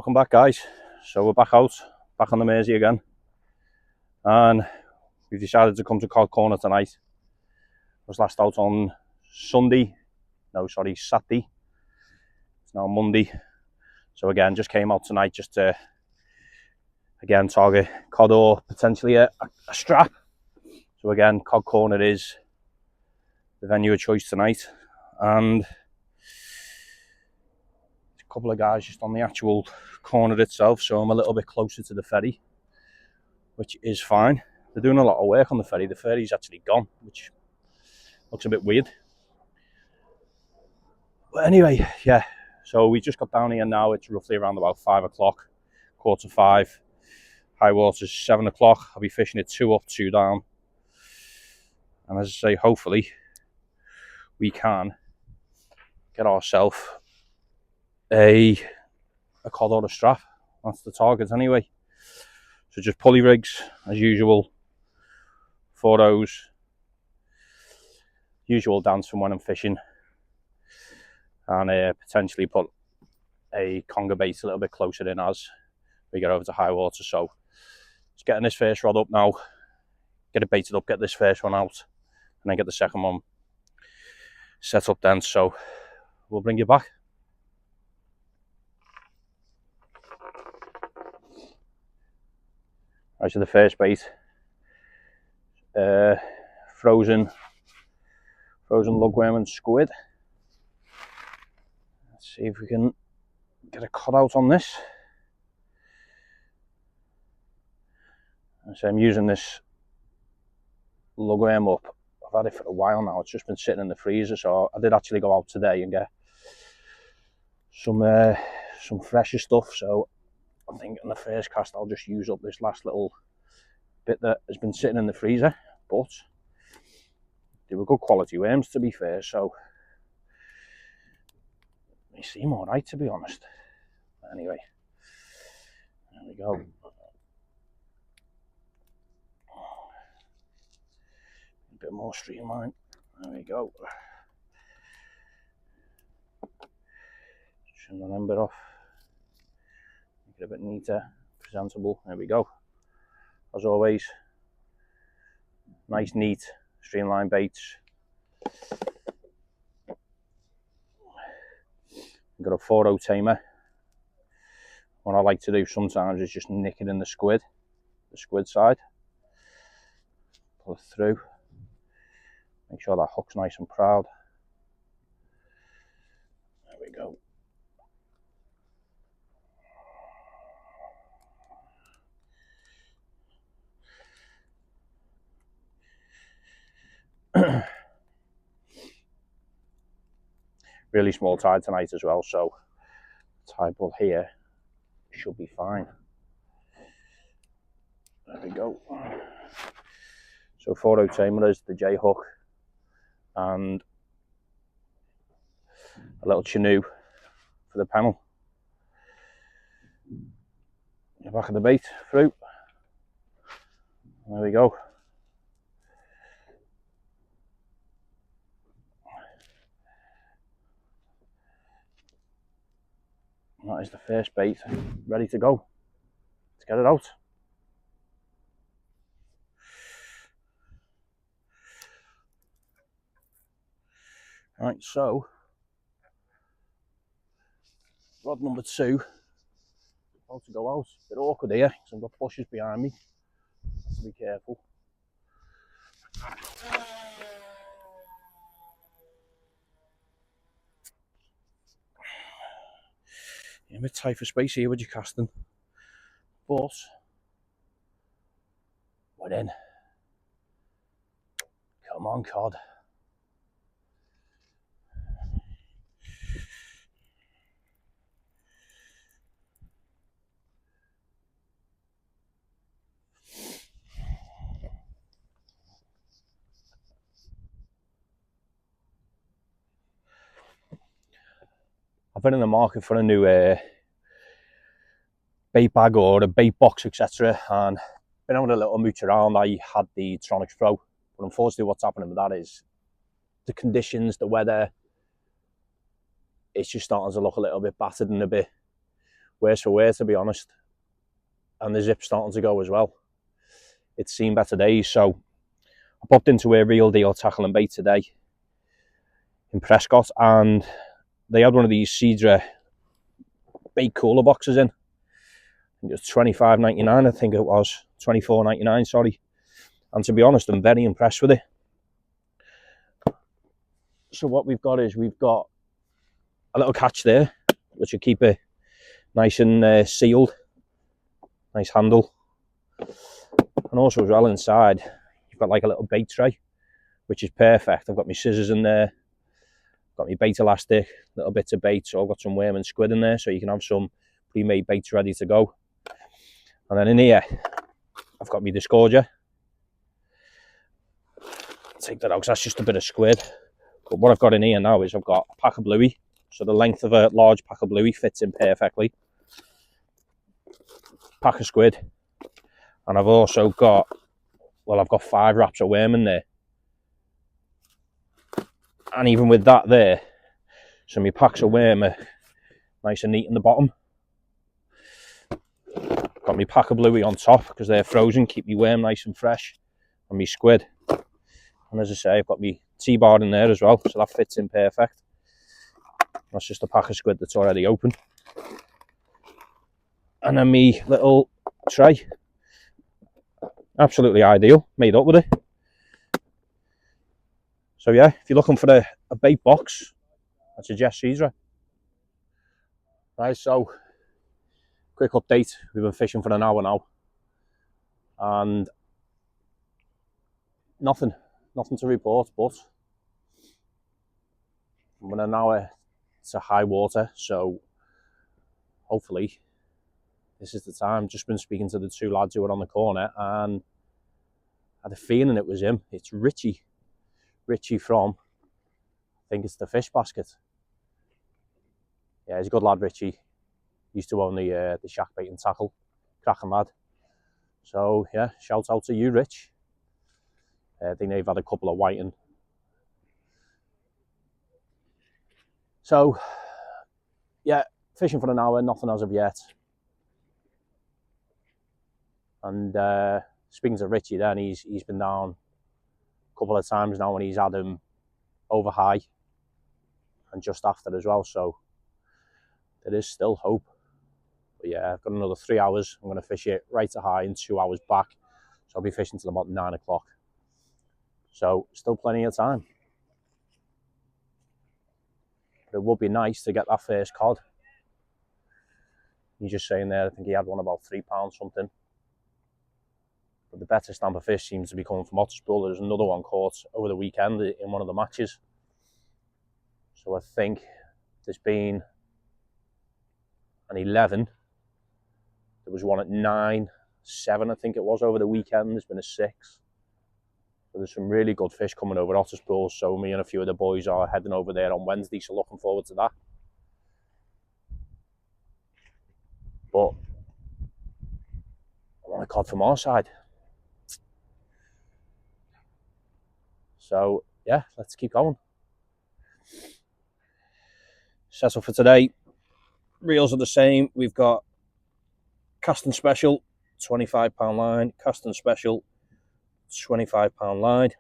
Welcome back, guys. So we're back out, back on the Mersey again, and we've decided to come to COD Corner tonight. I was last out on Saturday. It's now Monday. So again, just came out tonight just to, again, target COD or potentially a strap. So again, COD Corner is the venue of choice tonight, and a couple of guys just on the actual corner itself, so I'm a little bit closer to the ferry, which is fine. They're doing a lot of work on the ferry. The ferry's actually gone, which looks a bit weird. But anyway, yeah, so we just got down here now. It's roughly around about 5 o'clock, 4:45. High water's 7 o'clock. I'll be fishing it 2 up, 2 down. And as I say, hopefully we can get ourselves a cod or a strap. That's the target anyway. So just pulley rigs as usual, 4 usual dance from when I'm fishing, and potentially put a conger bait a little bit closer in as we get over to high water. So just getting this first rod up now, get it baited up, get this first one out, and then get the second one set up then. So we'll bring you back. Right, so the first bait, frozen lugworm and squid. Let's see if we can get a cod out on this. So I'm using this lugworm up. I've had it for a while now. It's just been sitting in the freezer, so I did actually go out today and get some fresher stuff. So I think in the first cast I'll just use up this last little bit that has been sitting in the freezer, but they were good quality worms, to be fair, so they seem alright, to be honest. Anyway, there we go. A bit more streamlined. There we go. Trim the end bit off. Make it a bit neater, presentable. There we go. As always, nice, neat, streamlined baits. I've got a 4.0 tamer. What I like to do sometimes is just nick it in the squid side. Pull it through. Make sure that hook's nice and proud. There we go. Really small tide tonight as well, so tide pull here should be fine. There we go. So 4.0 tamer is the J hook and a little canoe for the panel. The back of the bait through. There we go. That is the first bait ready to go. Let's get it out. Right, so rod number 2 about to go out. A bit awkward here because I've got bushes behind me. Have to be careful. You're a bit tight for space here with your casting, but we're in. Come on, cod. I've been in the market for a new bait bag or a bait box, etc. And been having a little mooch around. I had the Tronics Pro, but unfortunately what's happening with that is the conditions, the weather, it's just starting to look a little bit battered and a bit worse for wear, to be honest. And the zip's starting to go as well. It's seen better days. So I popped into a Real Deal Tackle and Bait today in Prescott, and they had one of these Cedra bait cooler boxes in. It was $25.99, I think it was. $24.99, sorry. And to be honest, I'm very impressed with it. So what we've got is we've got a little catch there, which will keep it nice and sealed. Nice handle. And also as well inside, you've got like a little bait tray, which is perfect. I've got my scissors in there, got my bait elastic, little bits of bait. So I've got some worm and squid in there, so you can have some pre-made baits ready to go. And then in here, I've got my disgorger. Take that out because that's just a bit of squid. But what I've got in here now is I've got a pack of bluey. So the length of a large pack of bluey fits in perfectly. Pack of squid. And I've also got, well, I've got 5 wraps of worm in there. And even with that there, so my packs of worm are nice and neat in the bottom. Got my pack of bluey on top because they're frozen, keep my worm nice and fresh. And my squid. And as I say, I've got my T-bar in there as well, so that fits in perfect. That's just a pack of squid that's already open. And then my little tray. Absolutely ideal, made up with it. So yeah, if you're looking for a bait box, I suggest Cedra. Right, so quick update. We've been fishing for an hour now, and nothing to report. But we're an hour to high water, so hopefully this is the time. Just been speaking to the 2 lads who were on the corner, and I had a feeling it was him. It's Richie from, I think it's the Fish Basket. Yeah, he's a good lad, Richie. Used to own the Shack Bait and Tackle. Cracking lad. So yeah, shout out to you, Rich. I think they've had a couple of whiting. So yeah, fishing for an hour, nothing as of yet. And speaking to Richie then, he's been down a couple of times now, and he's had him over high and just after as well, so there is still hope. But yeah, I've got another 3 hours. I'm going to fish it right to high and 2 hours back, so I'll be fishing till about 9 o'clock. So still plenty of time. But it would be nice to get that first cod. He's just saying there, I think he had one about £3 something. But the better stamp of fish seems to be coming from Otterspool. There's another one caught over the weekend in one of the matches. So I think there's been an 11. There was one at 9, 7 I think it was over the weekend. There's been a 6. So there's some really good fish coming over Otterspool. So me and a few of the boys are heading over there on Wednesday. So looking forward to that. But I want a cod from our side. So yeah, let's keep going. Set up for today. Reels are the same. We've got casting special, £25 line. Casting special, £25 line.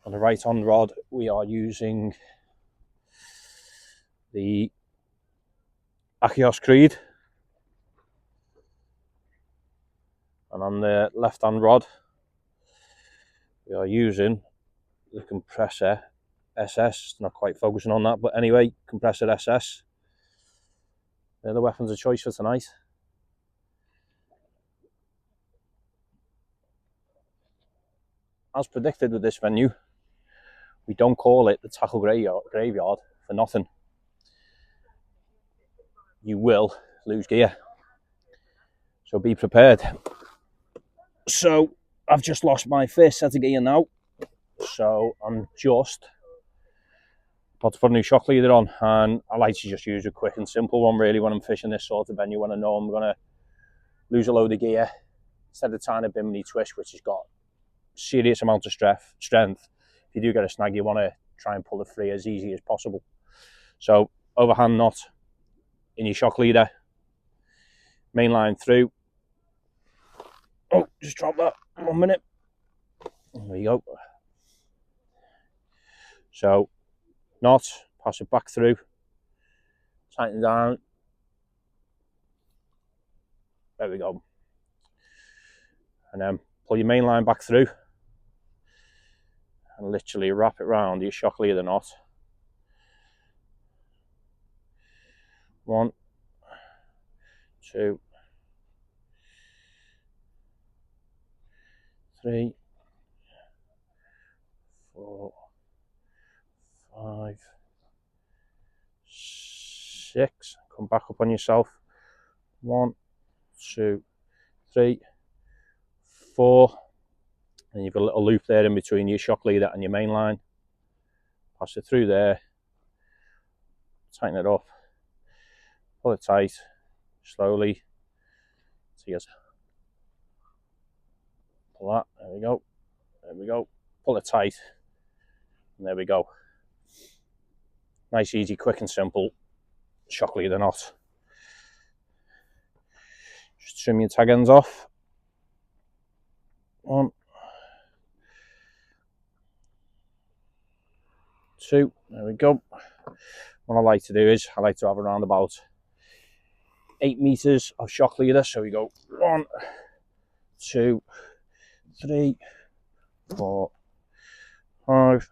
On the right on rod, we are using the Achios Creed. And on the left hand rod, we are using the Compressor SS. Not quite focusing on that, but anyway, Compressor SS. They're the weapons of choice for tonight. As predicted with this venue, we don't call it the tackle graveyard for nothing. You will lose gear, so be prepared. So I've just lost my first set of gear now, so I'm just about to put a new shock leader on, and I like to just use a quick and simple one really when I'm fishing this sort of venue, when I know I'm going to lose a load of gear, instead of tying a bimini twist which has got serious amount of strength. If you do get a snag, you want to try and pull it free as easy as possible. So overhand knot in your shock leader, main line through. Oh, just drop that, 1 minute. There you go. So, knot, pass it back through, tighten down. There we go. And then pull your main line back through and literally wrap it round your shock leader knot. 1, 2, 3, 4, 5, 6. Come back up on yourself. 1, 2, 3, 4. And you've got a little loop there in between your shock leader and your main line. Pass it through there. Tighten it up. Pull it tight. Slowly. So you guys pull that. There we go. There we go. Pull it tight. And there we go. Nice, easy, quick and simple shock leader knot. Just trim your tag ends off. 1, 2. There we go. What I like to do is I like to have around about 8 meters of shock leader. So we go 1, 2, 3, 4, 5,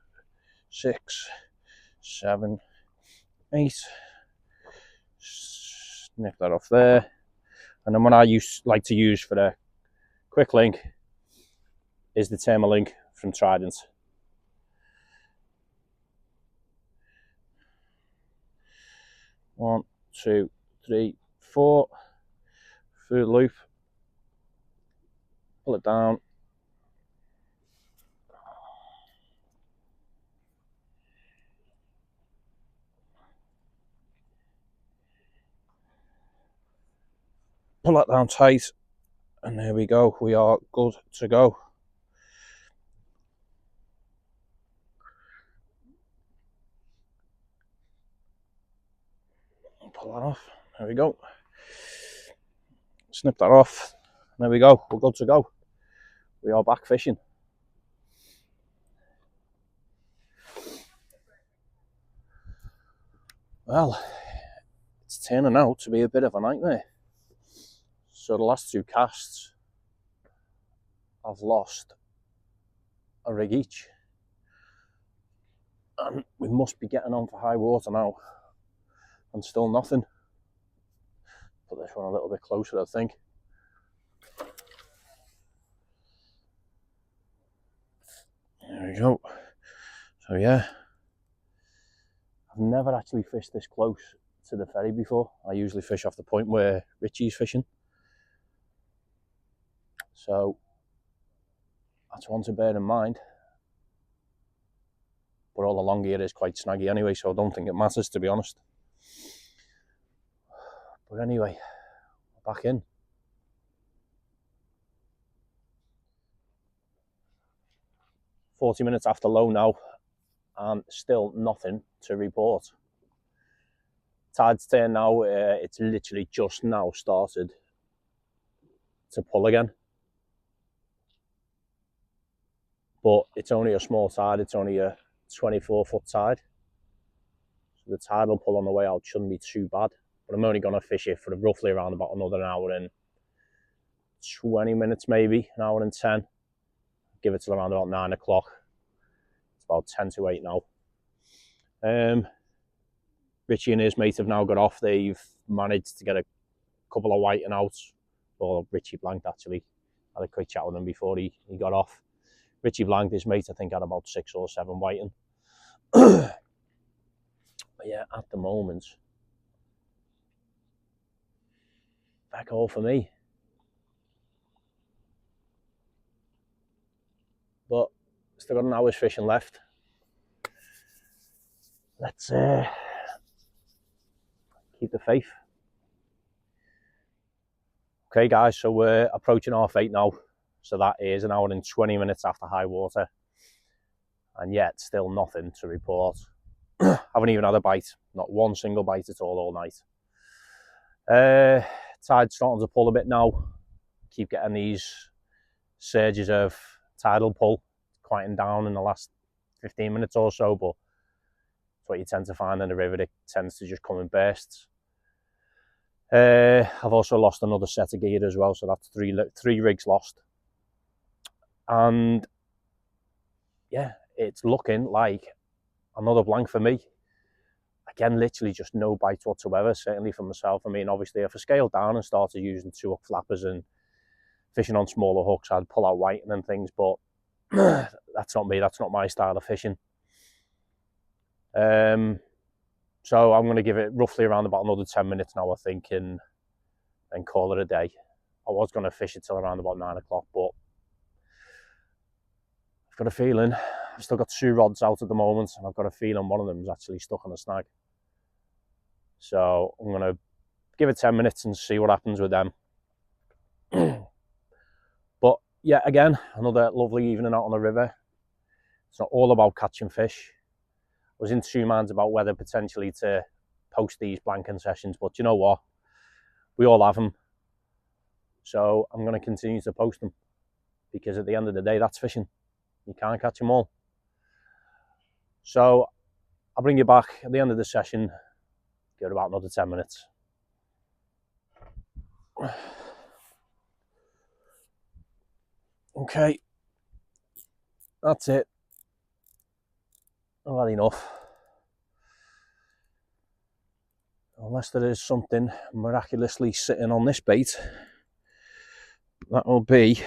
6, 7, 8. Snip that off there. And then what I like to use for the quick link is the Thermalink from Trident. One, 2, 3, 4. Through the loop. Pull it down. Pull that down tight, and there we go. We are good to go. Pull that off. There we go. Snip that off. There we go. We're good to go. We are back fishing. Well, it's turning out to be a bit of a nightmare. So the last 2 casts, I've lost a rig each. And we must be getting on for high water now. And still nothing. Put this one a little bit closer, I think. There we go. So yeah, I've never actually fished this close to the ferry before. I usually fish off the point where Richie's fishing. So that's one to bear in mind. But all along here is quite snaggy anyway, so I don't think it matters, to be honest. But anyway, back in. "40 minutes after low now, and still nothing to report. Tide's turn now. It's literally just now started to pull again. But it's only a small tide. It's only a 24-foot tide. So the tidal pull on the way out shouldn't be too bad. But I'm only going to fish it for roughly around about another hour and 20 minutes, maybe, an hour and 10. Give it till around about 9 o'clock. It's about 10 to 8 now. Richie and his mate have now got off. They've managed to get a couple of whiting out. Or Richie blanked, actually. I had a quick chat with him before he got off. Richie blanked, his mate, I think, had about 6 or 7 whiting. But yeah, at the moment, back all for me. But still got an hour's fishing left. Let's keep the faith. Okay, guys, so we're approaching 8:30 now. So that is an hour and 20 minutes after high water. And yet, still nothing to report. Haven't even had a bite. Not one single bite at all night. tide's starting to pull a bit now. Keep getting these surges of tidal pull, quieting down in the last 15 minutes or so, but it's what you tend to find in the river. It tends to just come in bursts. I've also lost another set of gear as well, so that's three rigs lost. And yeah, it's looking like another blank for me. Again, literally just no bites whatsoever, certainly for myself. I mean, obviously, if I scaled down and started using 2-hook flappers and fishing on smaller hooks, I'd pull out whiting and things, but that's not me. That's not my style of fishing. So I'm going to give it roughly around about another 10 minutes now, I think, and call it a day. I was going to fish it till around about 9 o'clock, but I've got a feeling I've still got 2 rods out at the moment, and I've got a feeling one of them is actually stuck on a snag. So I'm going to give it 10 minutes and see what happens with them. But yeah, again, another lovely evening out on the river. It's not all about catching fish. I was in 2 minds about whether potentially to post these blanking sessions, but you know what? We all have them. So I'm going to continue to post them, because at the end of the day, that's fishing. You can't catch them all. So I'll bring you back at the end of the session. Give it about another 10 minutes. Okay, that's it. I've had enough. Unless there is something miraculously sitting on this bait, that will be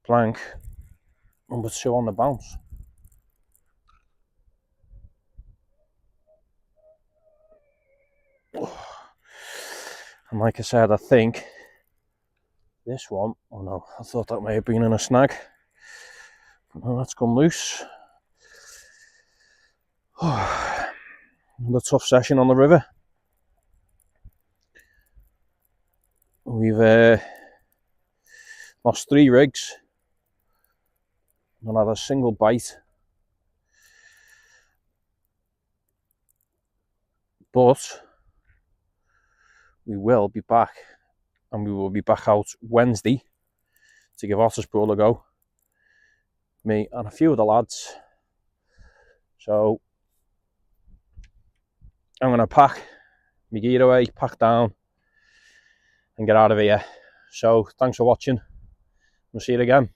blank number 2 on the bounce. And like I said, I think this one, oh no, I thought that may have been in a snag. Well, that's come loose. Another tough session on the river. We've lost 3 rigs, not had a single bite, but we will be back, and we will be back out Wednesday to give Otterspool a go, me and a few of the lads. So I'm going to pack my gear away, pack down and get out of here. So thanks for watching. We'll see you again.